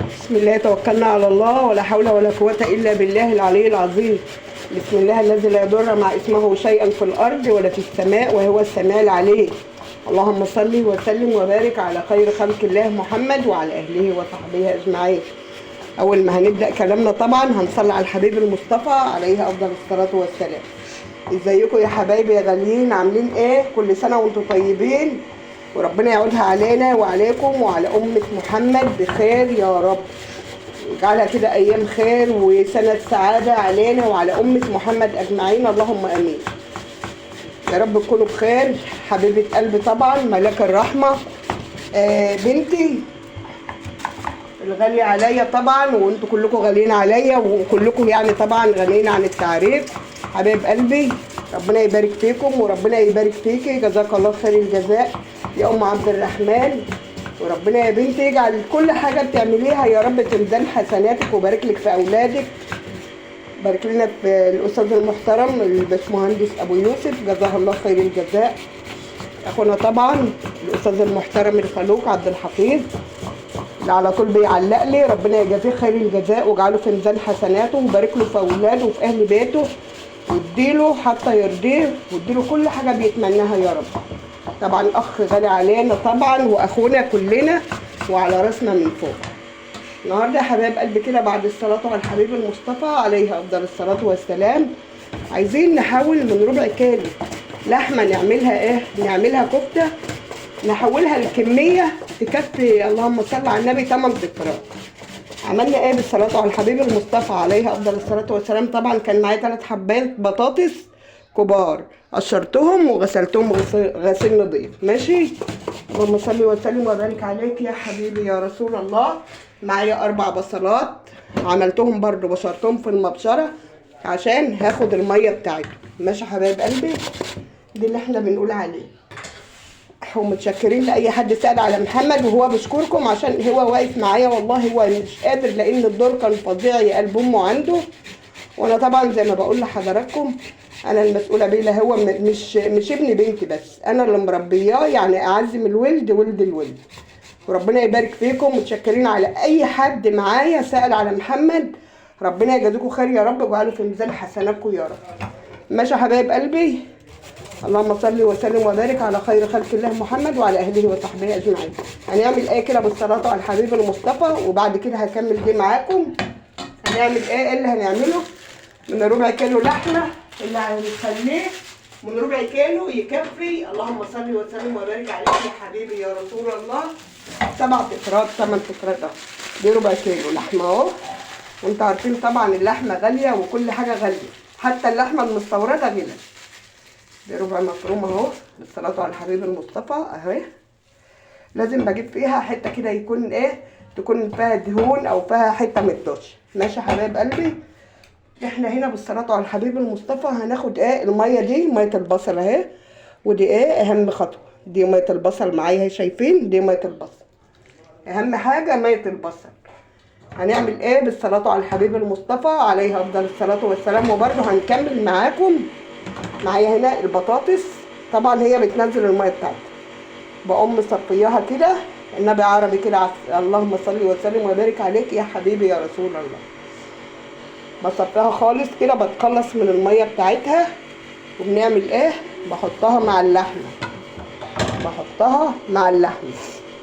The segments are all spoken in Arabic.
بسم الله توكلنا على الله ولا حول ولا قوة إلا بالله العلي العظيم. بسم الله الذي لا يضر مع اسمه شيئا في الأرض ولا في السماء وهو السميع العليم. اللهم صل وسلم وبارك على خير خلق الله محمد وعلى أهله وصحبه أجمعين. أول ما هنبدأ كلامنا طبعا هنصلي على الحبيب المصطفى عليه أفضل الصلاة والسلام. ازيكم يا حبايبي يا غاليين، عاملين ايه؟ كل سنة وانتم طيبين وربنا يعودها علينا وعليكم وعلى أمة محمد بخير يا رب، ويجعلها كده أيام خير وسنة سعادة علينا وعلى أمة محمد أجمعين، اللهم آمين يا رب. تكونوا بخير. حبيبة قلبي طبعا ملاك الرحمة، بنتي الغالية عليا طبعا، وانتوا كلكم غاليين عليا وكلكم يعني طبعا غاليين عن التعريف. حبايب قلبي ربنا يبارك فيكم وربنا يبارك فيكي، جزاك الله خير الجزاء يا ام عبد الرحمن. وربنا يا بنتي يجعل كل حاجه بتعمليها يا رب في ميزان حسناتك، وبارك لك في اولادك. بارك لنا في الاستاذ المحترم الباشمهندس ابو يوسف، جزاه الله خير الجزاء. اخونا طبعا الاستاذ المحترم الخلوق عبد الحفيظ اللي على طول بيعلق لي، ربنا يجازيه خير الجزاء واجعله في ميزان حسناته، وبارك له في اولاده وفي اهل بيته، واديله حتى يرضيه، واديله كل حاجه بيتمناها يا رب. طبعا اخ غالي علينا طبعا واخونا كلنا وعلى راسنا من فوق. النهارده يا حبايب قلبي كده بعد الصلاه على الحبيب المصطفى عليه افضل الصلاه والسلام، عايزين نحول من ربع كيلو لحمه نعملها ايه؟ نعملها كفته، نحولها لكميه تكفي اللهم صل على النبي 8 ذكرات. عملنا ايه بالصلاه على الحبيب المصطفى عليه افضل الصلاه والسلام؟ طبعا كان معايا 3 حبات بطاطس كبار، قشرتهم وغسلتهم غسيل نظيف. ماشي، اللهم صل وسلم وبارك عليك يا حبيبي يا رسول الله. معايا 4 بصلات عملتهم برضو بشرتهم في المبشره عشان هاخد الميه بتاعتهم. ماشي يا حبايب قلبي، دي اللي احنا بنقول عليه. ومتشكرين لاي حد سال على محمد، وهو بشكركم عشان هو واقف معايا، والله هو مش قادر لان الدور كان فظيع يا قلب امه عنده. وانا طبعا زي ما بقول لحضراتكم انا المسؤوله بيه، لا هو مش ابن بنتي بس، انا اللي مربياه، يعني اعزم الولد ولد الولد. وربنا يبارك فيكم. متشكرين على اي حد معايا سال على محمد، ربنا يجازيكم خير يا رب واجعله في ميزان حسناتكم يا رب. ماشي يا حبايب قلبي، اللهم صل وسلم وبارك على خير خلق الله محمد وعلى اهله وصحبه اجمعين. هنعمل ايه كده بالصلاه على الحبيب المصطفى، وبعد كده هكمل دي معاكم. هنعمل ايه اللي هنعمله؟ من ربع كيلو لحمه اللي هنخليه من ربع كيلو يكفي، اللهم صل وسلم وبارك عليك يا حبيبي يا رسول الله 7 فقرات 8 فقرات اهو. دي ربع كيلو لحمه اهو، وانتوا عارفين طبعا اللحمه غاليه وكل حاجه غاليه، حتى اللحمه المستورده غلت. دي ربع مفروم اهو بالصلاه على الحبيب المصطفى اهي. لازم بجيب فيها حته كده يكون ايه، تكون فيها دهون او فيها حته من الدش. ماشي يا حبايب قلبي، احنا هنا بالصلاه على الحبيب المصطفى هناخد ايه؟ الميه دي ميه البصل اهي، ودي ايه اهم خطوه، دي ميه البصل معايا اهي، شايفين دي ميه البصل، اهم حاجه ميه البصل. هنعمل ايه بالصلاه على الحبيب المصطفى عليه افضل الصلاه والسلام. وبرده هنكمل معاكم. معايا هنا البطاطس، طبعا هي بتنزل الميه بتاعتها، بقوم مصفياها كده، النبي عربي كده اللهم صل وسلم وبارك عليك يا حبيبي يا رسول الله. بصفيها خالص كده، بتخلص من الميه بتاعتها، وبنعمل ايه؟ بحطها مع اللحمه، بحطها مع اللحمه.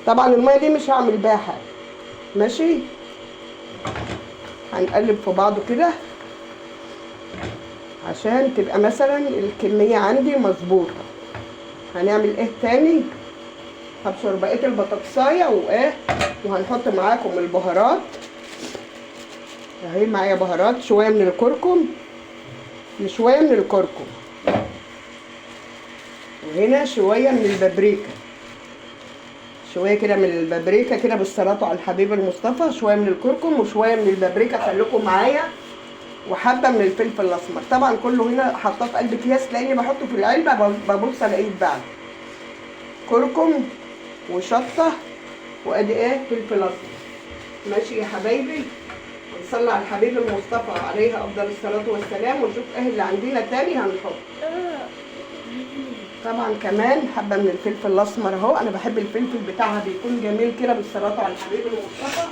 طبعا الميه دي مش هعمل بيها حاجه. ماشي، هنقلب في بعضه كده عشان تبقى مثلا الكميه عندي مظبوطه. هنعمل ايه تاني؟ هبشر بقيه البطاطسايه وايه، وهنحط معاكم البهارات اهي. معايا بهارات، شويه من الكركم وشويه من الكركم، وهنا شويه من البابريكا، شويه كده من البابريكا كده بالصلاه على الحبيب المصطفى، شويه من الكركم وشويه من البابريكا، خليكم معايا، وحبه من الفلفل الاسمر. طبعا كله هنا حاطاه في قلب اكياس لاني بحطه في العلبه ببص الاقيه اتباع. كركم وشطه وادي ايه فلفل اسمر. ماشي يا حبايبي، نصلي على الحبيب المصطفى عليه افضل الصلاه والسلام، ونشوف ايه اللي عندنا تاني هنحط. طبعا كمان حبه من الفلفل الاسمر اهو، انا بحب الفلفل بتاعها بيكون جميل كده بالصلاه على الحبيب المصطفى.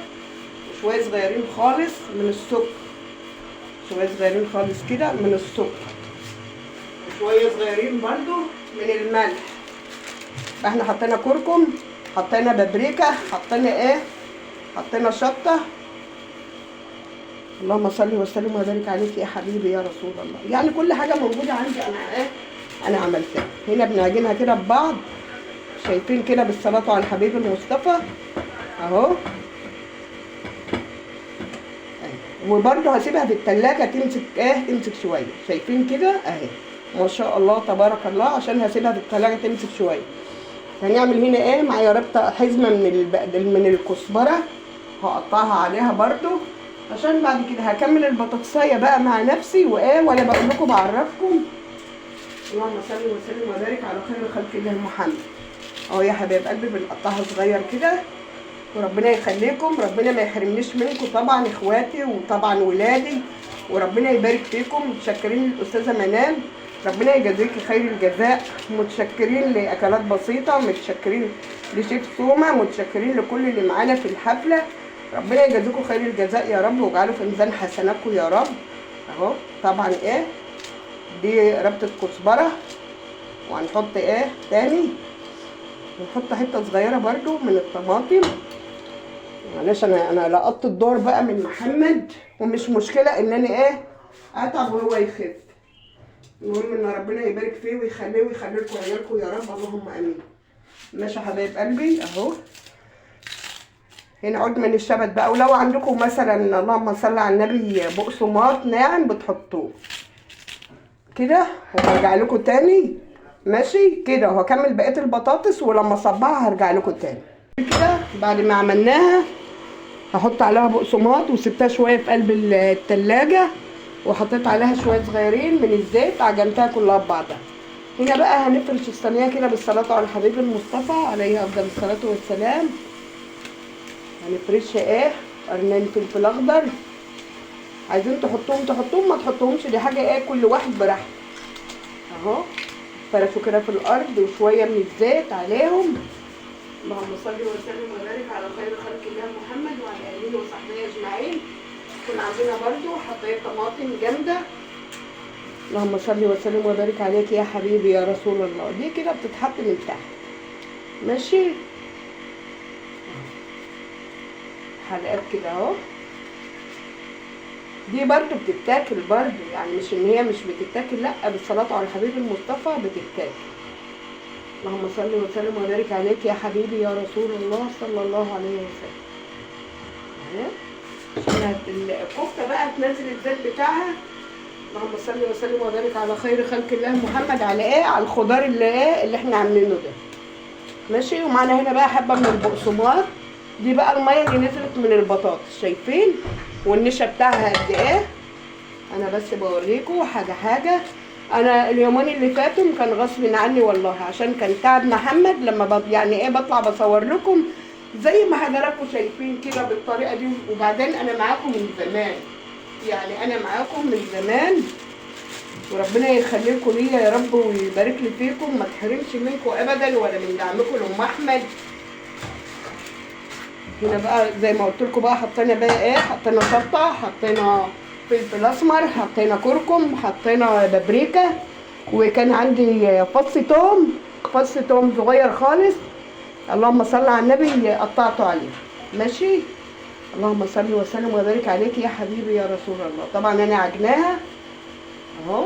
وشويه صغيرين خالص من السكر، شويه صغيرين خالص كده من السكر، وشويه صغيرين برضو من الملح. احنا حطينا كركم، حطينا بابريكا، حطينا ايه، حطينا شطه. اللهم صل وسلم وبارك عليك يا حبيبي يا رسول الله. يعني كل حاجه موجوده عندي انا ايه، انا عملتها. هنا بنعجنها كده ببعض، شايفين كده بالصلاه على الحبيب المصطفى اهو. وبرده هسيبها في التلاجة تمسك ايه، تمسك شويه، شايفين كده اهي ما شاء الله تبارك الله. عشان هسيبها في التلاجة تمسك شويه. هنعمل هنا ايه، معايا ربطه حزمه من الكزبره هقطعها عليها برده، عشان بعد كده هكمل البطاطسايه بقى مع نفسي وايه، وانا بقول لكم بعرفكم. اللهم صل وسلم وبارك على خير خلق الله محمد. اهو يا حبايب قلبي بنقطعها صغير كده، وربنا يخليكم، ربنا ما يحرمنيش منكم طبعا اخواتي وطبعا ولادي، وربنا يبارك فيكم. متشكرين للاستاذه منال، ربنا يجازيكي خير الجزاء. متشكرين لاكلات بسيطه، متشكرين لشيف سومه، متشكرين لكل اللي معانا في الحفله. ربنا يجازيكم خير الجزاء يا رب، واجعله في ميزان حسناتكم يا رب. اهو طبعا ايه، دي ربطه كزبره. وهنحط ايه تاني، نحط حته صغيره برده من الطماطم. معلش انا لقطت الدور بقى من محمد، ومش مشكله ان انا ايه اتعب وهو يخف. المهم ان ربنا يبارك فيه ويخليه ويخلي لكم عيالكم يا رب، اللهم امين. ماشي يا حبايب قلبي اهو. هنا عود من الشبت بقى، ولو عندكم مثلا اللهم صل على النبي بقسماط ناعم بتحطوه كده. وهرجع لكم تاني ماشي كده، وهكمل بقيه البطاطس ولما اصبعها هرجع لكم تاني كده. بعد ما عملناها هحط عليها بقسماط، وسبتها شويه في قلب التلاجة، وحطيت عليها شويه صغيرين من الزيت، عجنتها كلها ببعضها. هنا بقى هنفرش الصينيه كده بالصلاه على الحبيب المصطفى عليه افضل الصلاه والسلام. هنفرشها ايه، قرنين فلفل اخضر، عايزين تحطوهم ما تحطوهمش، دي حاجه ايه كل واحد براحته. اهو فرشوا كده في الارض، وشويه من الزيت عليهم. اللهم صل وسلم وبارك على خير خلق الله محمد وعلى اله وصحبه اجمعين. كنا عايزينها برده، حطيت طماطم جامده. اللهم صل وسلم وبارك عليك يا حبيبي يا رسول الله. دي كده بتتحط من تحت ماشي، حلقات كده اهو. دي برده بتتاكل برده، يعني مش ان هي مش بتتاكل، لا بالصلاه على الحبيب المصطفى بتتاكل. اللهم صل وسلم وبارك عليك يا حبيبي يا رسول الله صلى الله عليه وسلم. عشان الكفته بقى تنزل الزيت بتاعها. اللهم صل وسلم وبارك على خير خلق الله محمد، على ايه، على الخضار اللي ايه اللي احنا عاملينه ده ماشي. ومعانا هنا بقى حبه من البقسماط، دي بقى الميه اللي نزلت من البطاطس، شايفين والنشا بتاعها قد ايه. انا بس بوريكم حاجه حاجه. انا اليومين اللي فاتوا كان غصب عني والله، عشان كان تعب محمد لما يعني ايه بطلع بصور لكم زي ما حضراتكم شايفين كده بالطريقه دي. وبعدين انا معاكم من زمان، يعني انا معاكم من زمان، وربنا يخلي لكم ليا يا رب ويبارك لي فيكم، ما تحرمش منكم ابدا ولا من دعمكم لام احمد. هنا بقى زي ما قلت لكم بقى حطينا بقى ايه، حطينا شطه، حطينا فلفل اسمر، حطينا كركم، حطينا بابريكا، وكان عندي فص توم صغير خالص. اللهم صل على النبي قطعته عليه ماشي. اللهم صل وسلم وبارك عليك يا حبيبي يا رسول الله. طبعا انا عجناها اهو.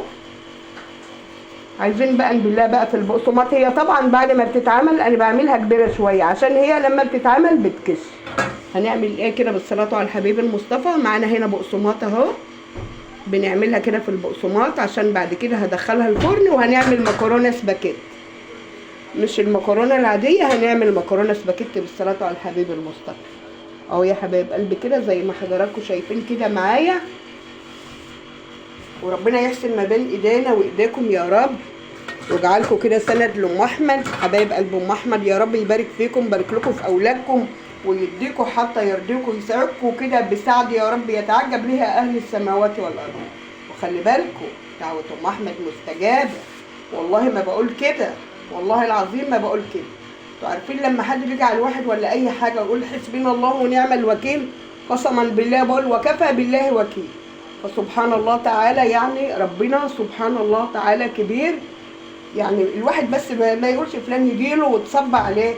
عايزين بقى بالله بقى في البقسماط، هي طبعا بعد ما بتتعمل انا بعملها كبيره شويه، عشان هي لما بتتعمل بتكش. هنعمل ايه كده بالصلاه على الحبيب المصطفى. معانا هنا بقسماط اهو، بنعملها كده في البقسماط عشان بعد كده هدخلها الفرن، وهنعمل مكرونه سباكيت، مش المكرونه العاديه، هنعمل مكرونه سباكيت بالصلاه على الحبيب المصطفى اهو يا حبايب قلبي كده زي ما حضراتكم شايفين كده معايا. وربنا يحسن ما بين ايدينا وايديكم يا رب، ويجعلكم كده سند لام احمد. حبايب قلب ام احمد يا رب يبارك فيكم، يبارك لكم في اولادكم، ويديكم حتى يرضيكم، يسعدكم كده بسعد يا رب يتعجب ليها اهل السماوات والارض. وخلي بالكم دعوه ام احمد مستجابه، والله ما بقول كده، والله العظيم ما بقول كده. انتوا عارفين لما حد بيجي على الواحد ولا اي حاجه يقول حسبنا الله ونعم الوكيل، قسما بالله بقول وكفى بالله وكيل. فسبحان الله تعالى، يعني ربنا سبحان الله تعالى كبير. يعني الواحد بس ما يقولش فلان يجيله وتصب عليه.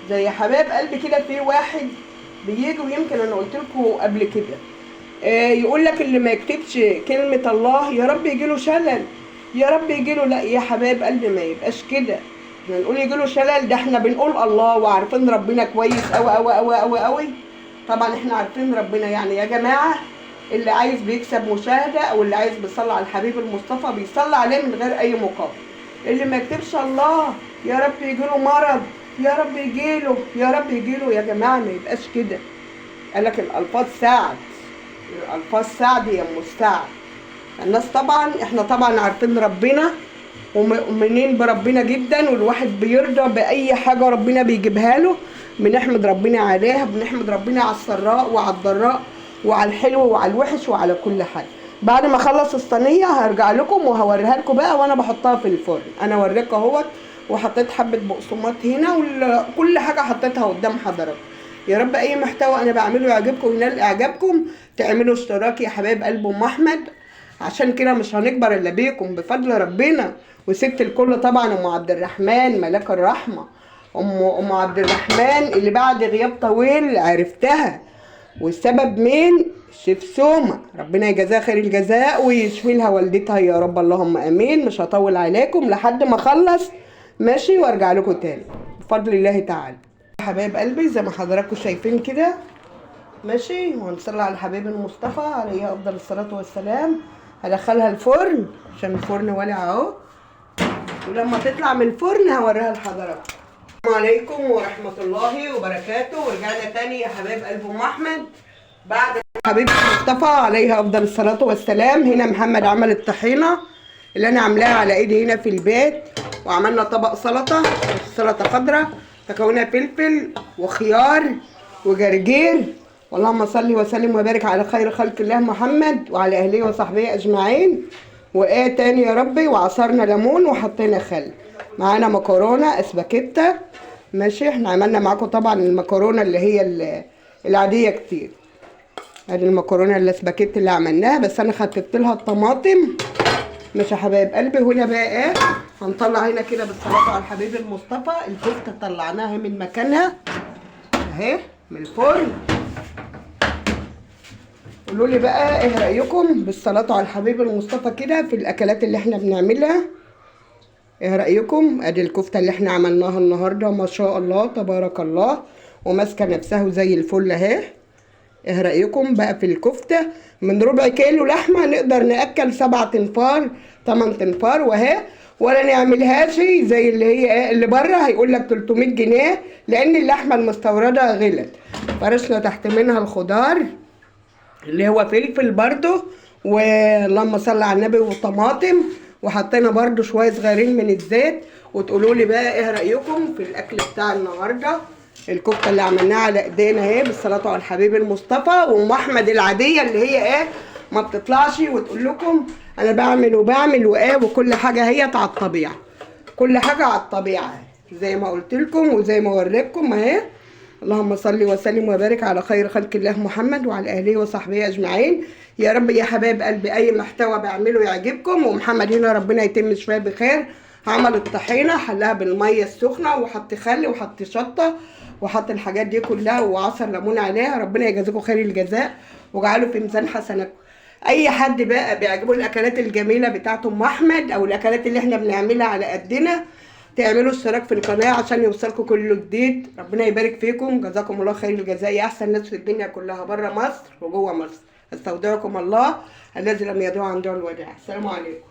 زي حباب قلبي كده، في واحد بيجي، ويمكن انا قلت لكم قبل كده، يقول لك اللي ما يكتبش كلمة الله يا رب يجيله شلل، يا رب يجيله. لا يا حباب قلبي، ما يبقاش كده. احنا نقول يجيله شلل؟ ده احنا بنقول الله وعارفين ربنا كويس قوي قوي قوي قوي قوي. طبعا احنا عارفين ربنا. يعني يا جماعة، اللي عايز بيكسب مشاهدة او اللي عايز بيصلي على الحبيب المصطفى بيصلي عليه من غير اي مقابل. اللي ما يكتبش الله يا رب يجيله مرض، يا رب يجيله، يا رب يجيله. يا جماعة ما يبقاش كده. قالك الألفاظ سعد، الألفاظ سعد يا أم السعد. الناس طبعا، احنا طبعا عارفين ربنا ومؤمنين بربنا جدا، والواحد بيرضى بأي حاجة ربنا بيجيبها له. بنحمد ربنا عليها، بنحمد ربنا على السراء وعلى الضراء وعلى الحلو وعلى الوحش وعلى كل حاجة. بعد ما اخلص الصينية هرجع لكم وهوريها لكم بقى وانا بحطها في الفرن. انا اوريك اهوت، وحطيت حبة بقسماط هنا، وكل حاجة حطيتها قدام حضراتكم. يا رب اي محتوى انا بعمله يعجبكم وينال اعجابكم. تعملوا اشتراك يا حبايب قلب ام احمد، عشان كده مش هنكبر الا بيكم بفضل ربنا. وست الكل طبعا ام عبد الرحمن ملاك الرحمه، ام عبد الرحمن اللي بعد غياب طويل عرفتها، والسبب مين؟ شيف سومة. ربنا يجزاها خير الجزاء ويشفي لها والدتها يا رب، اللهم امين. مش هطول عليكم لحد ما اخلص ماشي وارجع لكم تاني بفضل الله تعالى. حبايب قلبي زي ما حضراتكم شايفين كده ماشي، وهنصلي على الحبيب المصطفى عليه افضل الصلاه والسلام. هدخلها الفرن عشان الفرن والع اهو، ولما تطلع من الفرن هوريها لحضراتكم. السلام عليكم ورحمه الله وبركاته. ورجعنا تاني يا حبايب قلب ام احمد بعد الحبيب المصطفى عليه افضل الصلاه والسلام. هنا محمد عمل الطحينه اللي انا عاملاها على ايدي هنا في البيت، وعملنا طبق سلطه، سلطه خضراء تكونها فلفل وخيار وجرجير. اللهم صل وسلم وبارك على خير خلق الله محمد وعلى اهله وصحبه اجمعين. وايه تاني يا ربي؟ وعصرنا ليمون وحطينا خل. معانا مكرونه اسباجيتا ماشي. احنا عملنا معاكم طبعا المكرونه اللي هي العاديه كتير. ادي المكرونه الاسباجيتا اللي عملناها، بس انا خففت لها الطماطم ماشي يا حبايب قلبي. وهنا بقى ايه؟ هنطلع هنا كده بالصلاه على الحبيب المصطفى. الكفته طلعناها من مكانها اهي من الفرن. قولوا لي بقى ايه رايكم بالصلاه على الحبيب المصطفى كده في الاكلات اللي احنا بنعملها؟ ايه رايكم؟ ادي الكفته اللي احنا عملناها النهارده ما شاء الله تبارك الله، وماسكه نفسها زي الفل اهي. ايه رايكم بقى في الكفته؟ من ربع كيلو لحمه نقدر ناكل 7 تنفار 8 تنفار واهي. ولا نعملهاش زي اللي هي ايه اللي بره هيقول لك 300 جنيه، لان اللحمه المستورده غلت. فرشنا تحت منها الخضار اللي هو فلفل برضو، واللهم صل على النبي، وطماطم، وحطينا برضو شويه صغيرين من الزيت. وتقولوا لي بقى ايه رايكم في الاكل بتاع النهارده؟ الكفته اللي عملناها على ايدينا اهي بالصلاه على الحبيب المصطفى. وام احمد العاديه اللي هي ايه ما بتطلعش وتقول لكم انا بعمل وبعمل وايه، وكل حاجه هي على الطبيعه، كل حاجه على الطبيعه زي ما قلت لكم وزي ما وريتكم اهي. اللهم صل وسلم وبارك على خير خلق الله محمد وعلى اهله وصحبه اجمعين. يا رب يا حبايب قلبي اي محتوى بعمله يعجبكم. ومحمد هنا ربنا يتم شويه بخير، عمل الطحينه حلها بالميه السخنه وحط خل وحط شطه وحط الحاجات دي كلها وعصر ليمون عليها. ربنا يجازيكم خير الجزاء وجعله في ميزان حسناتكم. اي حد بقى بيعجبه الاكلات الجميله بتاعت ام احمد او الاكلات اللي احنا بنعملها على قدنا، تعملوا اشتراك في القناه عشان يوصلكم كل جديد. ربنا يبارك فيكم، جزاكم الله خير الجزاء يا احسن ناس في الدنيا كلها بره مصر وجوه مصر. استودعكم الله الذي لم يضيع عنده الوداع. السلام عليكم.